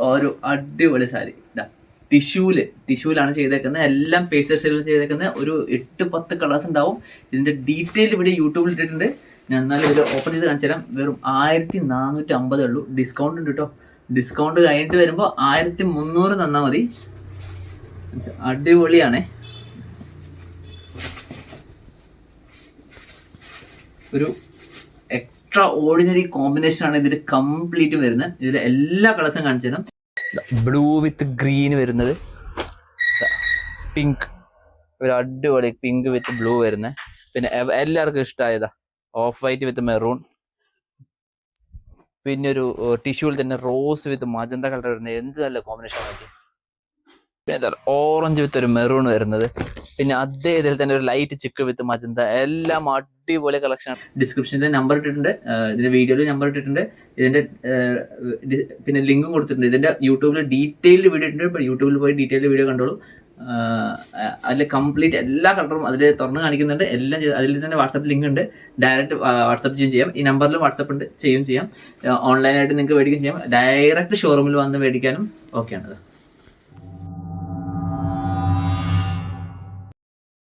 ഒരു അടിപൊളി സാരി. ഇതാ ടിഷ്യൂലാണ് ചെയ്തേക്കുന്നത്. എല്ലാം പേസ്റ്റൽ സ്റ്റൈലിൽ ചെയ്തേക്കുന്നത്. ഒരു 8-10 കളേഴ്സ് ഉണ്ടാവും. ഇതിൻ്റെ ഡീറ്റെയിൽ ഇവിടെ യൂട്യൂബിൽ ഇട്ടിട്ടുണ്ട്. ഞാൻ എന്നാലും ഇതിൽ ഓപ്പൺ ചെയ്ത് കാണിച്ചു തരാം. വെറും 1450 ഉള്ളൂ. ഡിസ്കൗണ്ട് ഉണ്ട് കേട്ടോ. ഡിസ്കൗണ്ട് കഴിഞ്ഞിട്ട് വരുമ്പോൾ 1300 തന്നാൽ മതി. അടിപൊളിയാണേ. ഒരു എക്സ്ട്രാ ഓർഡിനറി കോമ്പിനേഷൻ ആണ് ഇതിൽ കംപ്ലീറ്റ് വരുന്നത്. ഇതിൽ എല്ലാ കളേഴ്സും കാണിച്ചു തരാം. ബ്ലൂ വിത്ത് ഗ്രീൻ വരുന്നത്, പിങ്ക്, ഒരു അടിപൊളി പിങ്ക് വിത്ത് ബ്ലൂ വരുന്നത്. പിന്നെ എല്ലാവർക്കും ഇഷ്ടമായതാ ഓഫ് വൈറ്റ് വിത്ത് മെറൂൺ. പിന്നെ ഒരു ടിഷ്യൂവിൽ തന്നെ റോസ് വിത്ത് മജന്ത കളർ വരുന്നത്. എന്ത് നല്ല കോമ്പിനേഷൻ ആക്കി. പിന്നെ ഓറഞ്ച് വിത്ത് ഒരു മെറൂൺ വരുന്നത്. പിന്നെ അതേ ഇതിൽ തന്നെ ഒരു ലൈറ്റ് ചിക്ക് വിത്ത് മജന്ത. എല്ലാം അടിപൊളി കളക്ഷൻ. ഡിസ്ക്രിപ്ഷനിൽ നമ്പർ ഇട്ടിട്ടുണ്ട്, ഇതിന്റെ വീഡിയോയിൽ നമ്പർ ഇട്ടിട്ടുണ്ട്, ഇതിന്റെ പിന്നെ ലിങ്കും കൊടുത്തിട്ടുണ്ട്. ഇതിന്റെ യൂട്യൂബിൽ ഡീറ്റെയിൽഡ് വീഡിയോ ഇട്ടുണ്ട്. ഇപ്പോൾ യൂട്യൂബിൽ പോയി ഡീറ്റെയിൽഡ് വീഡിയോ കണ്ടോളൂ. അതിൽ കംപ്ലീറ്റ് എല്ലാ കളറും അതിൽ തുറന്ന് കാണിക്കുന്നുണ്ട്. എല്ലാം അതിൽ തന്നെ വാട്സാപ്പ് ലിങ്ക് ഉണ്ട്. ഡയറക്റ്റ് വാട്സാപ്പ് ചെയ്യാം. ഈ നമ്പറിലും വാട്സാപ്പ് ഉണ്ട്, ചെയ്യാം. ഓൺലൈനായിട്ട് നിങ്ങൾക്ക് മേടിക്കുകയും ചെയ്യാം. ഡയറക്റ്റ് ഷോറൂമിൽ വന്ന് മേടിക്കാനും ഓക്കെയാണത്.